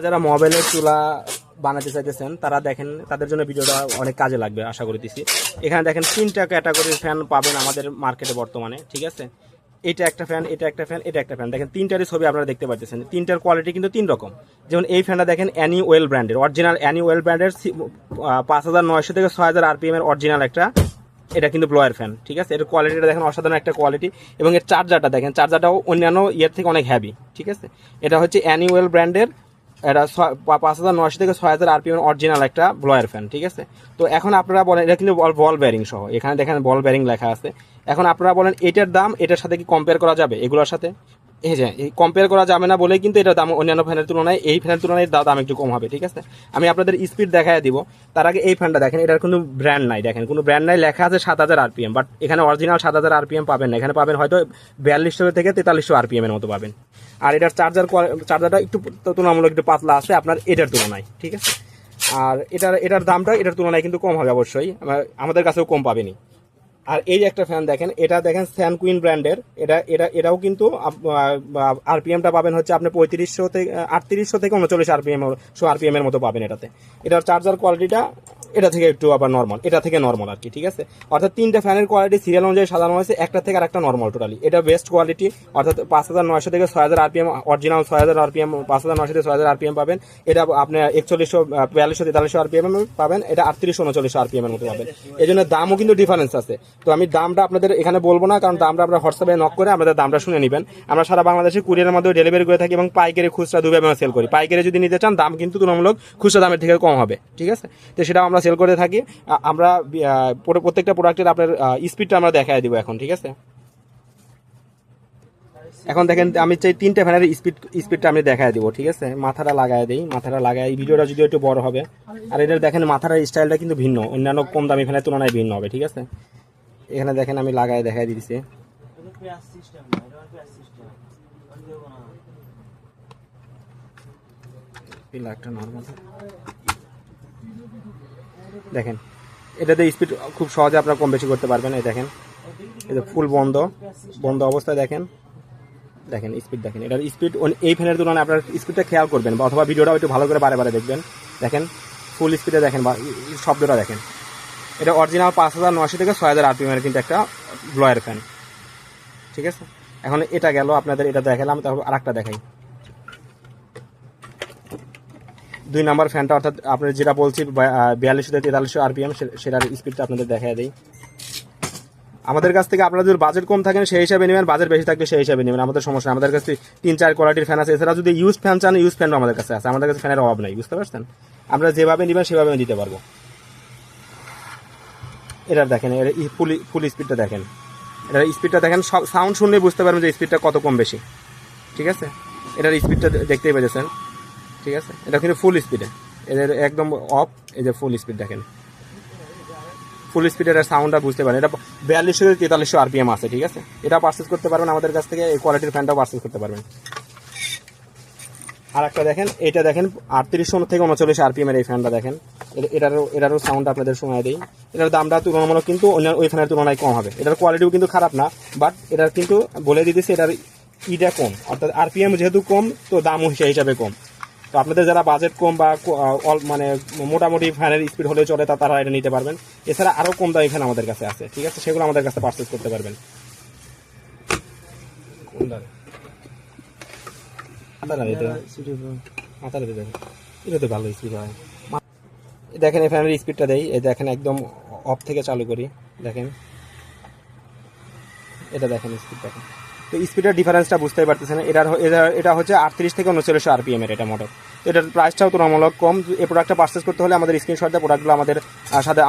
যারা মোবাইলের চুলা বানাতে চাইতেছেন তারা দেখেন, তাদের জন্য ভিডিওটা অনেক কাজে লাগবে আশা করতেছি। এখানে দেখেন 3টা ক্যাটাগরির ফ্যান পাবেন আমাদের মার্কেটে বর্তমানে, ঠিক আছে। এটা একটা ফ্যান, এটা একটা ফ্যান, এটা একটা ফ্যান, দেখেন 3টারই ছবি আপনারা দেখতে পাচ্ছেন। 3টার কোয়ালিটি কিন্তু 3 রকম। যেমন এই ফ্যানটা দেখেন অ্যানিওয়েল ব্র্যান্ডের, অরিজিনাল অ্যানিওয়েল ব্র্যান্ডের 5900 থেকে 6000 RPM এর অরিজিনাল একটা, এটা কিন্তু ব্লোয়ার ফ্যান, ঠিক আছে। এর কোয়ালিটিটা দেখেন অসাধারণ একটা কোয়ালিটি, এবং এর চার্জারটা দেখেন, চার্জারটাও অন্যান্য ইয়ের থেকে অনেক হ্যাভি, ঠিক আছে। এটা হচ্ছে অ্যানিওয়েল ব্র্যান্ডের, এটা 5900 থেকে 6000 RPM অরিজিনাল একটা ব্লোয়ার ফ্যান, ঠিক আছে। তো এখন আপনারা বলেন, এটা কিন্তু বল ব্যারিং সহ, এখানে দেখেন বল ব্যারিং লেখা আছে। এখন আপনারা বলেন এটার দাম এটার সাথে কি কম্পেয়ার করা যাবে? এগুলোর সাথে এই যে কম্পেয়ার করা যাবে না বলেই কিন্তু এটার দাম অন্যান্য ফ্যানের তুলনায়, এই ফ্যানের তুলনায় দাম একটু কম হবে, ঠিক আছে। আমি আপনাদের স্পিড দেখায় দিব, তার আগে এই ফ্যানটা দেখেন, এটার কোনো ব্র্যান্ড নাই, দেখেন কোনো ব্র্যান্ড নাই, লেখা আছে 7000 RPM, বাট এখানে অরিজিনাল 7000 RPM পাবেন না, এখানে পাবেন হয়তো 4200 থেকে 4300 RPM এর মতো পাবেন। আর এটার চার্জারটা একটু তুলনামূলক একটু পাতলা আছে আপনার এটার তুলনায়, ঠিক আছে। আর এটার দামটা এটার তুলনায় কিন্তু কম হবে অবশ্যই, আমাদের কাছেও কম পাবেনি। আর এই যে একটা ফ্যান দেখেন, এটা দেখেন স্যান কুইন ব্র্যান্ডের, এটাও কিন্তু আরপিএমটা পাবেন হচ্ছে আপনি 3500 থেকে 3800 থেকে 39 RPM এর মতো পাবেন এটাতে। এটার চার্জার কোয়ালিটিটা এটা থেকে একটু আবার নর্মাল, এটা থেকে নর্মাল আর কি, ঠিক আছে। অর্থাৎ 3টা ফ্যানের কোয়ালিটি সিরিয়াল অনুযায়ী সাজানো হয়েছে, একটা থেকে আর একটা নর্মাল টোটালি। এটা বেস্ট কোয়ালিটি, অর্থাৎ 5900 থেকে 6000 RPM অরিজিনাল, 6000 RPM 5900 থেকে 6000 RPM পাবেন। এটা আপনি 4100 4200 4300 RPM পাবেন, এটা 3800 3900 RPM এর মতো পাবেন। এই জন্য দামও কিন্তু ডিফারেন্স আছে। তো আমি দামটা আপনাদের এখানে বলবো না, কারণ দামটা আপনারা হোয়াটসঅ্যাপে নক করে আমাদের দামটা শুনে নেবেন। আমরা সারা বাংলাদেশে কুরিয়ারের মাধ্যমে ডেলিভারি করে থাকি এবং পাইকারি খুচরা দুভাবে আমরা সেল করি। পাইকারি যদি নিতে চান দাম কিন্তু তুলনামূলক খুচরা দামের থেকে কম হবে, ঠিক আছে। তো সেটাও আমরা সেল করে থাকি। আমরা প্রত্যেকটা প্রোডাক্টের আপনার স্পিডটা আমরা দেখাই দিব এখন, ঠিক আছে। এখন দেখেন আমি চাই 3টা ফ্যানের স্পিডটা আমি দেখাই দিব, ঠিক আছে। মাথাটা লাগাই দিই, মাথাটা লাগাই, এই ভিডিওটা যদি একটু বড় হবে। আর এটার দেখেন মাথার স্টাইলটা কিন্তু ভিন্ন, অন্যান্য কম দামি ফ্যানের তুলনায় ভিন্ন হবে, ঠিক আছে। এখানে দেখেন আমি লাগাই দেখাই দিচ্ছি। দেখেন এটাতে স্পিড খুব সহজে আপনারা কম বেশি করতে পারবেন। এই দেখেন, এই যে ফুল বন্ধ অবস্থায় দেখেন, দেখেন স্পিড দেখেন, এটার স্পিড এই ফ্যানের তুলনায় আপনার স্পিডটা খেয়াল করবেন, বা অথবা ভিডিওটা একটু ভালো করে বারে দেখবেন। দেখেন ফুল স্পিডে দেখেন, বা শব্দটা দেখেন। এটা অরিজিনাল 5900 থেকে 6000 RPM এর কিন্তু একটা ব্লোয়ার ফ্যান, ঠিক আছে। এখন এটা গেল আপনাদের, এটা দেখালাম, তারপর আর একটা দেখাই। 2 নাম্বার ফ্যানটা, অর্থাৎ আপনার যেটা বলছি 4200 থেকে 4300 RPM, সেটার স্পিডটা আপনাদের দেখাই দেই। আমাদের কাছ থেকে আপনারা যদি বাজেট কম থাকেন সেই হিসাবে নেবেন, বাজেট বেশি থাকলে সেই হিসাবে নেবেন, আমাদের সমস্যা। আমাদের কাছে 3-4 কোয়ালিটির ফ্যান আছে। এছাড়া যদি ইউজ ফ্যান চান, ইউজ ফ্যানও আমাদের কাছে আছে। আমাদের কাছে ফ্যানের অভাব নাই, বুঝতে পারছেন। আমরা যেভাবে নেবেন সেভাবে দিতে পারবো। এটার দেখেন, এর ফুল স্পিডটা দেখেন, এটার স্পিডটা দেখেন, সাউন্ড শুনলেই বুঝতে পারবেন যে স্পিডটা কত কম বেশি, ঠিক আছে। এটার স্পিডটা দেখতেই পেয়েছেন, ঠিক আছে। এটা কিন্তু ফুল স্পিডে, এদের একদম অফ। এই যে ফুল স্পিড দেখেন, ফুল স্পিডের সাউন্ডটা বুঝতে পারেন। এটা 4200 থেকে 4300 RPM আছে, ঠিক আছে। এটা পারচেজ করতে পারবেন আমাদের কাছ থেকে, এই কোয়ালিটির ফ্যানটাও পারচেজ করতে পারবেন। আর একটা দেখেন, এটা দেখেন 3800 থেকে 39 RPM এর এই ফ্যানটা দেখেন, এটারও সাউন্ড আপনাদের শোনায় দেই। এটার দামটা তুলনামূলক কিন্তু ওই ফ্যানের তুলনায় কম হবে। এটার কোয়ালিটিও কিন্তু খারাপ না, বাট এটার কিন্তু বলে দিতেছি এটার ইটা কম, অর্থাৎ RPM যেহেতু কম, তো দামও সেই হিসাবে কম। তো আপনাদের যারা বাজেট কম বা মানে মোটামুটি ফ্যানের স্পিড হলে চলে, তারা এটা নিতে পারবেন। এছাড়া আরও কম দামি ফ্যান আমাদের কাছে আছে, ঠিক আছে, সেগুলো আমাদের কাছে পারচেজ করতে পারবেন। এটাতে ভালো স্পিড হয়। দেখেন এই ফ্যানের স্পিডটা দেই, এই দেখেন একদম অফ থেকে চালু করি, দেখেন এটা দেখেন স্পিড দেখেন। তো স্পিডের ডিফারেন্সটা বুঝতেই পারতেছেন। এটা হচ্ছে 38 থেকে 39 RPM এর এটা মডেল। এটার প্রাইসটাও তুলনামূলক কম। এই প্রোডাক্টটা পারচেজ করতে হলে আমাদের স্ক্রিনশট দিয়ে প্রোডাক্টগুলো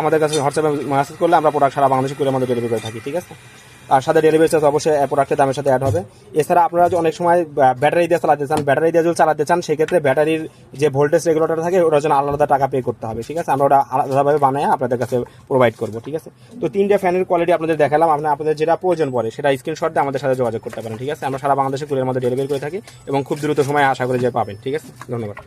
আমাদের কাছে হোয়াটসঅ্যাপে মেসেজ করলে আমরা প্রোডাক্ট সারা বাংলাদেশে করে আমাদের ডেলিভারি করে থাকি, ঠিক আছে। আর সাথে ডেলিভারি চার্জ অবশ্যই প্রোডাক্টের দামের সাথে অ্যাড হবে। এছাড়া আপনারা অনেক সময় ব্যাটারি দিয়ে চালাতে চান, সেক্ষেত্রে ব্যাটারির যে ভোল্টেজ রেগুলেটর থাকে ওটার জন্য আলাদা টাকা পে করতে হবে, ঠিক আছে। আমরা ওটা আলাদাভাবে বানায় আপনাদের কাছে প্রোভাইড করবো, ঠিক আছে। তো 3টা ফ্যানের কোয়ালিটি আপনাদের দেখালাম, আপনাদের যেটা প্রয়োজন পড়ে সেটা স্ক্রিনশট দিয়ে আমাদের সাথে যোগাযোগ করতে পারেন, ঠিক আছে। আমরা সারা বাংলাদেশে কুরিয়ারের মধ্যে ডেলিভারি করে থাকি এবং খুব দ্রুত সময় আশা করে যে পাবেন, ঠিক আছে। ধন্যবাদ।